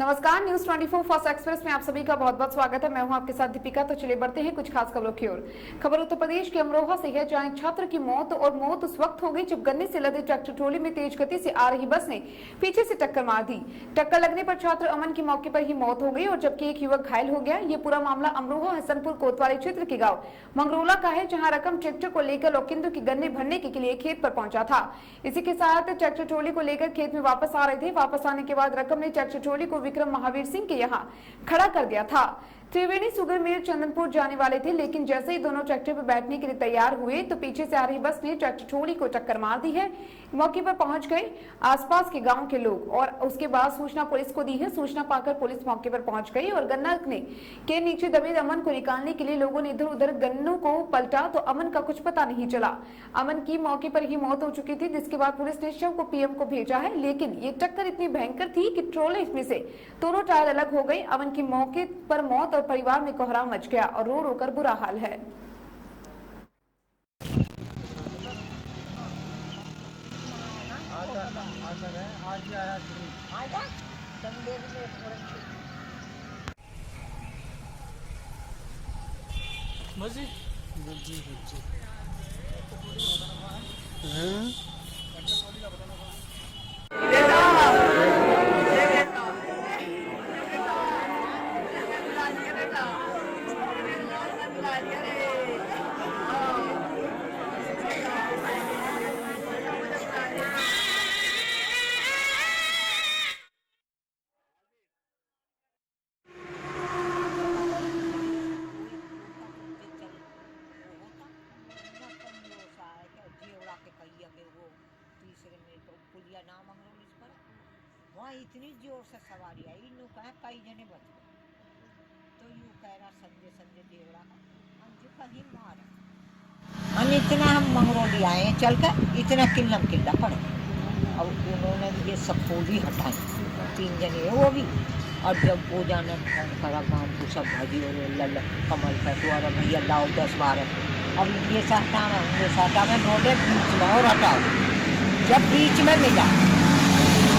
नमस्कार, news 24 first express में आप सभी का बहुत बहुत स्वागत है। मैं हूं आपके साथ दीपिका। तो चलिए बढ़ते हैं कुछ खास खबरों की ओर। खबर उत्तर प्रदेश के अमरोहा से है, जहां एक छात्र की मौत उस वक्त हो गई जब गन्ने से लदे ट्रैक्टर ट्रॉली में तेज गति से आ रही बस ने पीछे से टक्कर मार दी। टक्कर लगने पर छात्र अमन की मौके पर ही मौत हो गई और जबकि एक युवक घायल हो गया। ये पूरा मामला अमरोहा हसनपुर कोतवाली क्षेत्र के गाँव मंगरोला का है, जहाँ रकम ट्रैक्टर को लेकर लोकिंद्र की गन्ने भरने के लिए खेत पर पहुंचा था। इसी के साथ ट्रैक्टर ट्रॉली को लेकर खेत में वापस आ रहे थे। वापस आने के बाद रकम ने ट्रैक्टर ट्रॉली को विक्रम महावीर सिंह के यहाँ खड़ा कर दिया था। त्रिवेणी सुगर मिल चंदनपुर जाने वाले थे, लेकिन जैसे ही दोनों ट्रैक्टर पर बैठने के लिए तैयार हुए तो पीछे से आ रही बस ने ट्रैक्टर ट्रॉली को टक्कर मार दी है। मौके पर पहुंच गए आसपास के गांव के लोग और उसके बाद सूचना पुलिस को दी है। सूचना पाकर पुलिस मौके पर पहुंच गई और गन्ना के नीचे दबे अमन को निकालने के लिए लोगों ने इधर उधर गन्नों को पलटा तो अमन का कुछ पता नहीं चला। अमन की मौके पर ही मौत हो चुकी थी, जिसके बाद पुलिस ने शव को पीएम को भेजा है। लेकिन ये टक्कर इतनी भयंकर थी कि ट्रॉले में से दोनों टायर अलग हो गई। अमन की मौके पर मौत और परिवार में कोहराम मच गया और रो रो कर बुरा हाल है। तीसरे में तो पुलिया नाम मंगरोल इस पर वहाँ इतनी जोर से सवारी आई, यूँ कहा कई जने बच गए। तो यूँ कह रहा संजय देवड़ा का अंजू कहीं मारा हम इतना हम मंगरोली आए हैं चल कर इतना किल्लम किल्ला पड़े। अब उन्होंने ये सब फूली हटाई, 3 जने वो भी। और जब वो जाने फोन करा गाँव को सब भाजी और लल कमल का द्वारा भैया लाओ 10-12। अब ये सहता में रोडे बीच में और हटाओ। जब बीच में मिला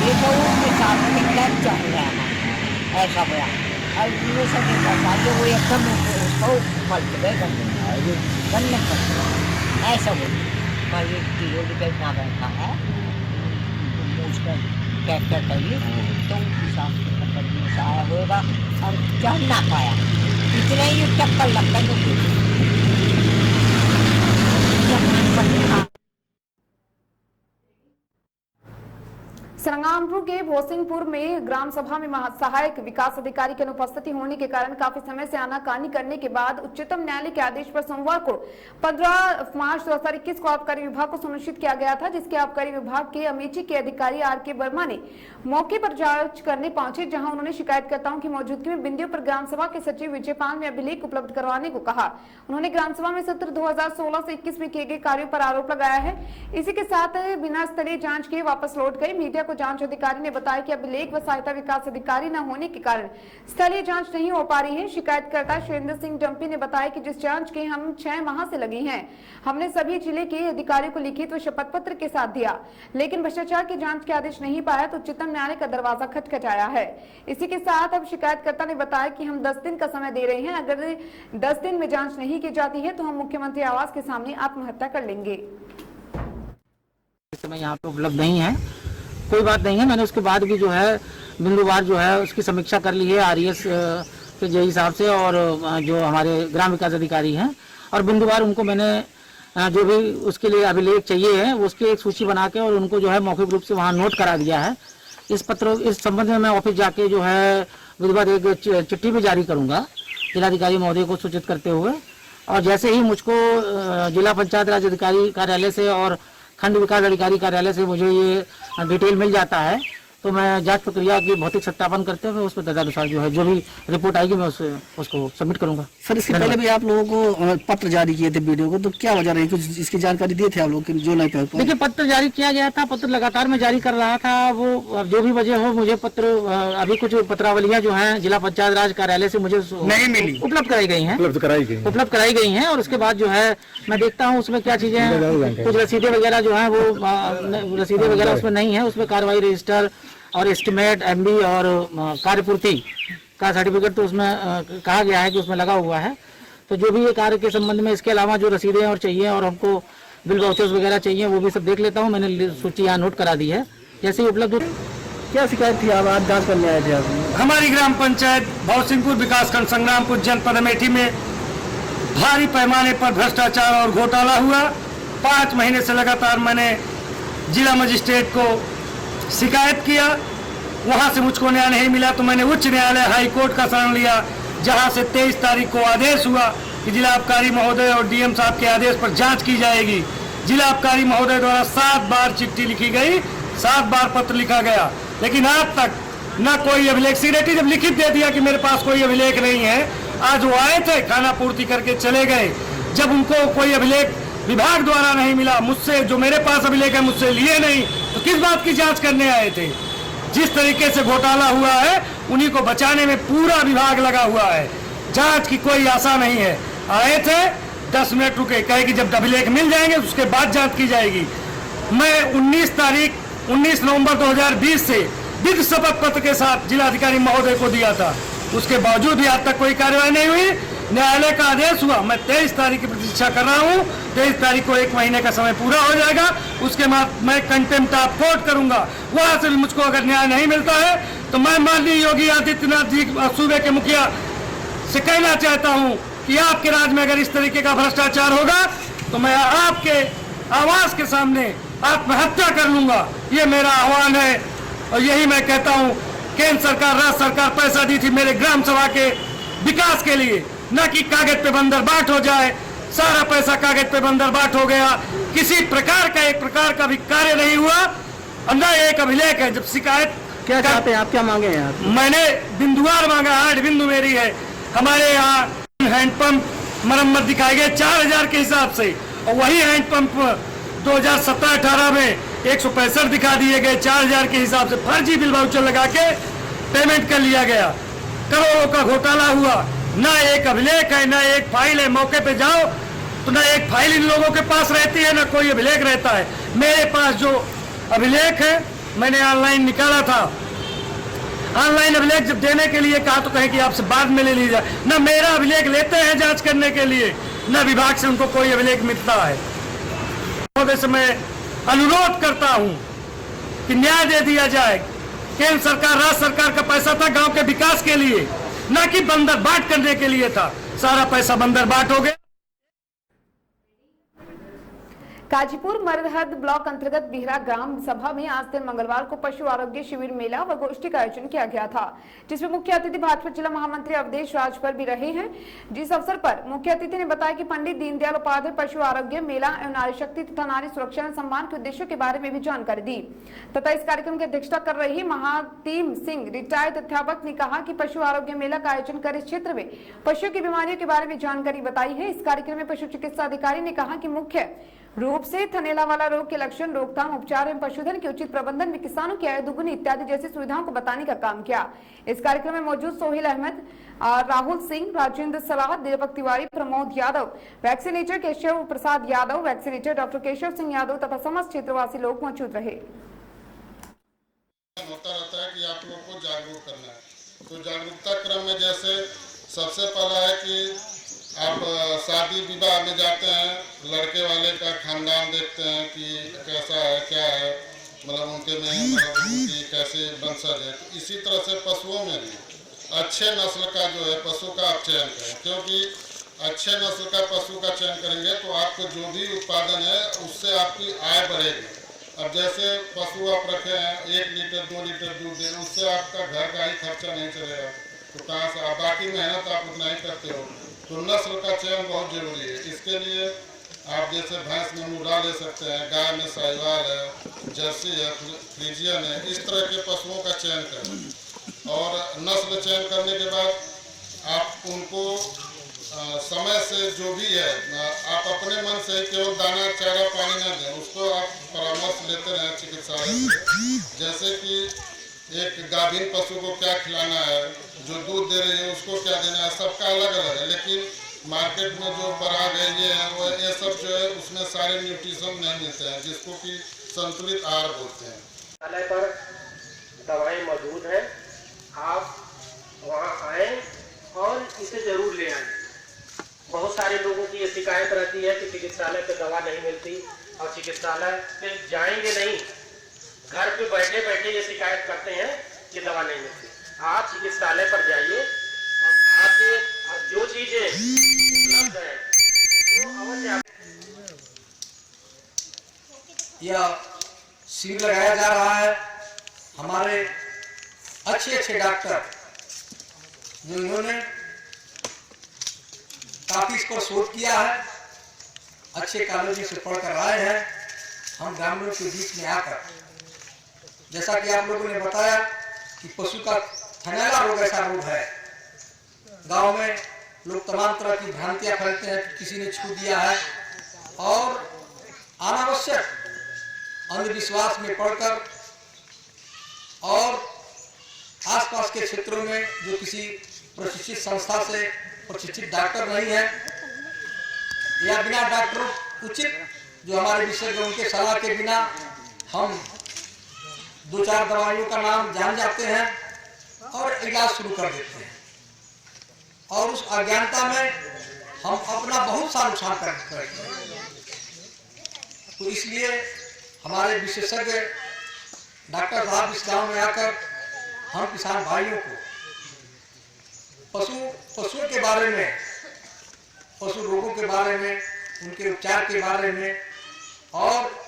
ये तो उसके साथ में चल रहा है, ऐसा हुआ। और ये सब बताइए वो एकदम उसको पलट गए गन्ने पर ऐसा हो। मैं ये किलो का इतना बैठा है उसका ट्रैक्टर करिए तो हिसाब से आया होगा और चढ़ ना पाया, इतने ही चक्कर लगता है। संग्रामपुर के भोसिंगपुर में ग्राम सभा में सहायक विकास अधिकारी की अनुपस्थिति होने के कारण काफी समय से आनाकानी करने के बाद उच्चतम न्यायालय के आदेश पर सोमवार को 15 मार्च 2021 को आबकारी विभाग को सुनिश्चित किया गया था, जिसके आबकारी विभाग के अमेठी के अधिकारी आर.के. वर्मा ने मौके पर जांच करने पहुंचे, जहां उन्होंने शिकायतकर्ताओं की मौजूदगी में बिंदियों पर ग्राम सभा के सचिव विजयपाल में अभिलेख उपलब्ध करवाने को कहा। उन्होंने ग्राम सभा में सत्र 2016 से 21 में किए गए कार्यों पर आरोप लगाया है। इसी के साथ बिना स्थलीय जांच के वापस लौट गए। मीडिया जांच अधिकारी ने बताया कि अभिलेख व सहायता विकास अधिकारी न होने के कारण स्थलीय जांच नहीं हो पा रही है। शिकायतकर्ता सुरेंद्र सिंह डंपी ने बताया कि जिस जांच के हम 6 माह से लगे हैं, हमने सभी जिले के अधिकारियों को लिखित व शपथ पत्र के साथ दिया, लेकिन भ्रष्टाचार की जांच के आदेश नहीं पाया तो उच्चतम न्यायालय का दरवाजा खटखटाया है। इसी के साथ अब शिकायतकर्ता ने बताया कि हम 10 दिन का समय दे रहे हैं, अगर 10 दिन में जाँच नहीं की जाती है तो हम मुख्यमंत्री आवास के सामने आत्महत्या कर लेंगे। इस समय यहाँ पे उपलब्ध नहीं है, कोई बात नहीं है। मैंने उसके बाद भी जो है बिंदुवार जो है उसकी समीक्षा कर ली है आरईएस के जेई साहब से और जो हमारे ग्राम विकास अधिकारी हैं, और बिंदुवार उनको मैंने जो भी उसके लिए अभिलेख चाहिए है उसकी एक सूची बना के और उनको जो है मौखिक रूप से वहाँ नोट करा दिया है। इस संबंध में मैं ऑफिस जाके जो है विधिवत एक चिट्ठी भी जारी करूँगा जिलाधिकारी महोदय को सूचित करते हुए, और जैसे ही मुझको जिला पंचायत राज अधिकारी कार्यालय से और खंड विकास अधिकारी कार्यालय से मुझे ये डिटेल मिल जाता है तो मैं जांच प्रक्रिया की भौतिक सत्यापन करते हुए उस पर तदनुसार जो है जो भी रिपोर्ट आएगी मैं उसको सबमिट करूंगा। सर, इसके पहले भी आप लोगों को पत्र जारी किए थे वीडियो को, तो क्या वजह रही? कुछ इसकी जानकारी दिए थे आप लोग जो नहीं कर पाए? देखिए, पत्र जारी किया गया था, पत्र लगातार मैं जारी कर रहा था। वो जो भी वजह हो, मुझे पत्र अभी कुछ पत्रावलियां जो है जिला पंचायत राज कार्यालय से मुझे नहीं मिली, उपलब्ध कराई गई है, उपलब्ध कराई गई है। और उसके बाद जो है मैं देखता हूँ उसमें क्या चीजें, कुछ रसीदें वगैरह जो है वो रसीदें वगैरह उसमें नहीं है, उसमें कार्रवाई रजिस्टर और एस्टिमेट, एमबी और कार्यपूर्ति का सर्टिफिकेट तो उसमें कहा गया है कि उसमें लगा हुआ है। तो जो भी ये कार्य के संबंध में इसके अलावा जो रसीदें और चाहिए और हमको बिल वाउचर्स वगैरह चाहिए वो भी सब देख लेता हूँ। मैंने सूची यहाँ नोट करा दी है। जैसे ही उपलब्ध क्या शिकायत थी? आप आज जांच करने आए थे आप? हमारी ग्राम पंचायत भौसिंहपुर विकासखंड संग्रामपुर जनपद अमेठी में भारी पैमाने पर भ्रष्टाचार और घोटाला हुआ। 5 महीने से लगातार मैंने जिला मजिस्ट्रेट को शिकायत किया, वहां से मुझको न्याय नहीं मिला तो मैंने उच्च न्यायालय हाई कोर्ट का शरण लिया, जहां से 23 तारीख को आदेश हुआ कि जिला आबकारी महोदय और डीएम साहब के आदेश पर जांच की जाएगी। जिला आबकारी महोदय द्वारा 7 बार चिट्ठी लिखी गई, 7 बार पत्र लिखा गया, लेकिन आज तक न कोई अभिलेख। सेक्रेटरी जब लिखित दे दिया कि मेरे पास कोई अभिलेख नहीं है, आज वो आए थे, खाना पूर्ति करके चले गए। जब उनको कोई अभिलेख विभाग द्वारा नहीं मिला, मुझसे जो मेरे पास अभिलेख है मुझसे लिए नहीं, तो किस बात की जांच करने आए थे? जिस तरीके से घोटाला हुआ है उन्हीं को बचाने में पूरा विभाग लगा हुआ है। जांच की कोई आशा नहीं है। आए थे, 10 मिनट रुके, कहे कि जब अभिलेख मिल जाएंगे उसके बाद जांच की जाएगी। मैं 19 नवंबर 2020 से विधि शपथ पत्र के साथ जिलाधिकारी महोदय को दिया था, उसके बावजूद भी आज तक कोई कार्रवाई नहीं हुई। न्यायालय का आदेश हुआ, मैं 23 तारीख की प्रतीक्षा कर रहा हूँ। 23 तारीख को 1 महीने का समय पूरा हो जाएगा, उसके बाद मैं कंटेम्प्ट ऑफ कोर्ट करूंगा। वहां से भी मुझको अगर न्याय नहीं मिलता है तो मैं माननीय योगी आदित्यनाथ जी सूबे के मुखिया से कहना चाहता हूँ कि आपके राज्य में अगर इस तरीके का भ्रष्टाचार होगा तो मैं आपके आवास के सामने आत्महत्या कर लूंगा। ये मेरा आह्वान है और यही मैं कहता हूँ। केंद्र सरकार, राज्य सरकार पैसा दी थी मेरे ग्राम सभा के विकास के लिए, न कि कागज पे बंदर बाट हो जाए। सारा पैसा कागज पे बंदर बाट हो गया, किसी प्रकार का एक प्रकार का भी कार्य नहीं हुआ, न एक अभिलेख है। जब शिकायत क्या चाहते हैं आप, क्या मांगे हैं आप? मैंने बिंदुवार मांगा, 8 बिंदु मेरी है। हमारे यहाँ हैंडपंप मरम्मत दिखाए गए 4000 के हिसाब से, और वही हैंडपंप 2017-18 में 165 दिखा दिए गए 4000 के हिसाब से। फर्जी बिल वाउचर लगा के पेमेंट कर लिया गया। करोड़ों का घोटाला हुआ, ना एक अभिलेख है, ना एक फाइल है। मौके पे जाओ तो ना एक फाइल इन लोगों के पास रहती है, ना कोई अभिलेख रहता है। मेरे पास जो अभिलेख है मैंने ऑनलाइन निकाला था। ऑनलाइन अभिलेख जब देने के लिए कहा तो कहे कि आपसे बाद में ले लीजिए। ना मेरा अभिलेख लेते हैं जांच करने के लिए, ना विभाग से उनको कोई अभिलेख मिलता है। महोदय से मैं अनुरोध करता हूं कि न्याय दे दिया जाए। केंद्र सरकार, राज्य सरकार का पैसा था गांव के विकास के लिए, ना कि बंदर बाट करने के लिए था। सारा पैसा बंदर बाट हो गया। काजीपुर मरहद ब्लॉक अंतर्गत बिहरा ग्राम सभा में आज दिन मंगलवार को पशु आरोग्य शिविर मेला व गोष्ठी का आयोजन किया गया था, जिसमें मुख्य अतिथि भाजपा जिला महामंत्री अवधेश राजभर भी रहे हैं। जिस अवसर पर मुख्य अतिथि ने बताया कि पंडित दीनदयाल उपाध्याय पशु आरोग्य मेला एवं नारी शक्ति तथा नारी सुरक्षा एवं सम्मान के उद्देश्यों के बारे में भी जानकारी दी तथा इस कार्यक्रम की अध्यक्षता कर रही महातीम सिंह रिटायर्ड अध्यापक ने कहा कि पशु आरोग्य मेला का आयोजन कर इस क्षेत्र में पशुओं की बीमारियों के बारे में जानकारी बताई है। इस कार्यक्रम में पशु चिकित्सा अधिकारी ने कहा कि मुख्य रूप से थनेला वाला रोग के लक्षण, रोकथाम, उपचार एवं पशुधन के उचित प्रबंधन में किसानों की आय दोगुनी इत्यादि जैसी सुविधाओं को बताने का काम किया। इस कार्यक्रम में मौजूद सोहेल अहमद, राहुल सिंह, राजेंद्र सलाह, Deepak Tiwari, Pramod Yadav, vaccinator Keshav Prasad Yadav, vaccinator doctor Keshav Singh Yadav तथा समस्त क्षेत्रवासी लोग मौजूद रहे। होता रहता है कि आप लोगों को जागरूक करना है। तो जागरूकता क्रम में जैसे सबसे पहला है कि आप शादी विवाह में जाते हैं, लड़के वाले का खानदान देखते हैं कि कैसा है, क्या है, मतलब उनके में मतलब उनकी कैसे वंशज है। तो इसी तरह से पशुओं में भी अच्छे नस्ल का जो है पशु का आप चयन करें, क्योंकि अच्छे नस्ल का पशु का चयन करेंगे तो आपको जो भी उत्पादन है उससे आपकी आय बढ़ेगी। अब जैसे पशु आप रखे हैं 1 लीटर 2 लीटर दूध दें, उससे आपका घर का ही खर्चा नहीं चलेगा, तो कहाँ से आप बाकी मेहनत आप उतना ही करते हो। तो नस्ल का चयन बहुत जरूरी है। इसके लिए आप जैसे भैंस में मुर्रा ले सकते हैं, गाय में साहिवाल है, जर्सी है, फ्रीजियन है, इस तरह के पशुओं का चयन करें। और नस्ल चयन करने के बाद आप उनको समय से जो भी है आप अपने मन से केवल दाना चारा पानी ना दें, उसको आप परामर्श लेते रहें चिकित्सालय से। जैसे कि एक गाभिन पशु को क्या खिलाना है, जो दूध दे रही है उसको क्या देना है, सबका अलग अलग है। लेकिन मार्केट में जो पराग है ये है वो ये सब जो है उसमें सारे न्यूट्रिशन नहीं मिलते हैं, जिसको कि संतुलित आहार बोलते हैं। पर दवाई चिकित्सालय पे जाएंगे नहीं, घर पे बैठे बैठे ये शिकायत करते हैं कि दवा नहीं मिलती। आप चिकित्सालय पर जाइए और आके जो चीजें उपलब्ध है वो अवश्य यह शिविर लगाया जा रहा है। हमारे अच्छे डॉक्टर जो इन्होंने काफी इस पर शोध किया है, अच्छे कॉलेजों से पढ़कर आए हैं। हम ग्रामीणों के बीच में आकर, जैसा कि आप लोगों ने बताया कि पशु का थनैला रोग ऐसा रोग है, गांव में लोग तमाम तरह की भ्रांतियां फैलते हैं कि किसी ने छू दिया है, और अनावश्यक अंधविश्वास में पड़कर और आसपास के क्षेत्रों में जो किसी प्रशिक्षित संस्था से प्रशिक्षित डॉक्टर नहीं है या बिना डॉक्टर उचित जो हमारे विशेषज्ञ उनके सलाह के बिना हम 2-4 दवाइयों का नाम जान जाते हैं और इलाज शुरू कर देते हैं, और उस अज्ञानता में हम अपना बहुत सा नुकसान करते हैं। तो इसलिए हमारे विशेषज्ञ डॉक्टर साहब इस गांव में आकर हम किसान भाइयों को पशुओं के बारे में, पशु रोगों के बारे में, उनके उपचार के बारे में और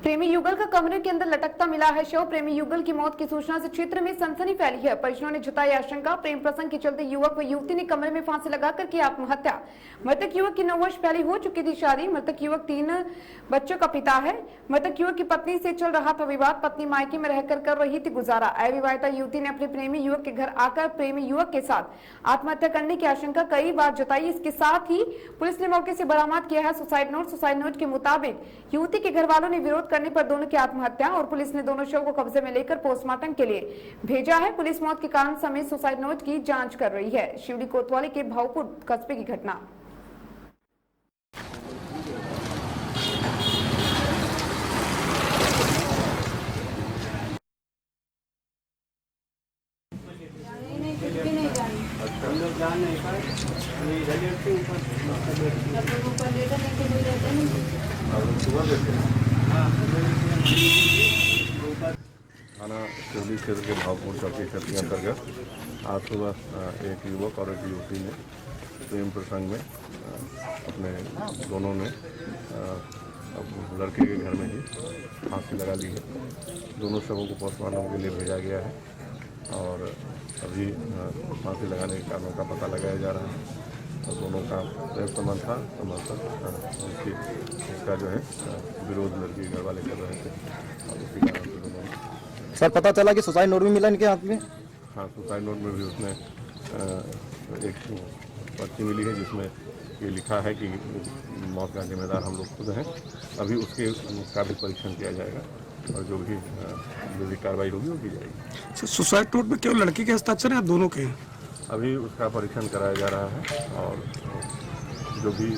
प्रेमी युगल का कमरे के अंदर लटकता मिला है शव। प्रेमी युगल की मौत की सूचना से क्षेत्र में सनसनी फैली है। परिजनों ने जताई आशंका। प्रेम प्रसंग के चलते युवक व युवती ने कमरे में फांसी लगाकर की आत्महत्या। मृतक युवक की 9 वर्ष पहले हो चुकी थी शादी। मृतक युवक 3 बच्चों का पिता है। मृतक युवक की पत्नी से चल रहा था विवाद। पत्नी मायके में रहकर कर रही थी गुजारा। अविवाहिता युवती ने अपने प्रेमी युवक के घर आकर प्रेमी युवक के साथ आत्महत्या करने की आशंका कई बार जताई। इसके साथ ही पुलिस ने मौके से बरामद किया है सुसाइड नोट। सुसाइड नोट के मुताबिक युवती के घर वालों ने विरोध करने पर दोनों की आत्महत्या, और पुलिस ने दोनों शव को कब्जे में लेकर पोस्टमार्टम के लिए भेजा है। पुलिस मौत के कारण समेत सुसाइड नोट की जांच कर रही है। शिवडी कोतवाली के भावपुर कस्बे की घटना। थाना शिवली क्षेत्र के भावपुर चौकी क्षेत्र के अंतर्गत आज सुबह एक युवक और एक युवती ने प्रेम प्रसंग में अपने दोनों ने लड़के के घर में ही फांसी लगा ली है। दोनों शवों को पोस्टमार्टम के लिए भेजा गया है और अभी फांसी लगाने के कारणों का पता लगाया जा रहा है। और दोनों का प्रेम संबंध था, इसका जो है विरोध लड़की घर वाले कर रहे थे और उसी कारण से दोनों। सर पता चला कि सुसाइड नोट भी मिला इनके हाथ में? हाँ, सुसाइड नोट में भी उसने एक पर्ची मिली है जिसमें ये लिखा है कि मौत का जिम्मेदार हम लोग खुद हैं। अभी उसका भी परीक्षण किया जाएगा और जो भी कार्रवाई होगी वो की जाएगी। सुसाइड नोट में केवल लड़की के हस्ताक्षर या दोनों के? अभी उसका परीक्षण कराया जा रहा है और जो भी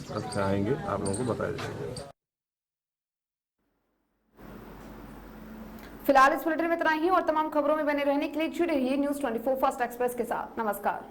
तथ्य आएंगे आप लोगों को बताया जाएगा। फिलहाल इस बुलेटिन में इतना ही और तमाम खबरों में बने रहने के लिए जुड़े रहिए न्यूज़ 24 फास्ट एक्सप्रेस के साथ। नमस्कार।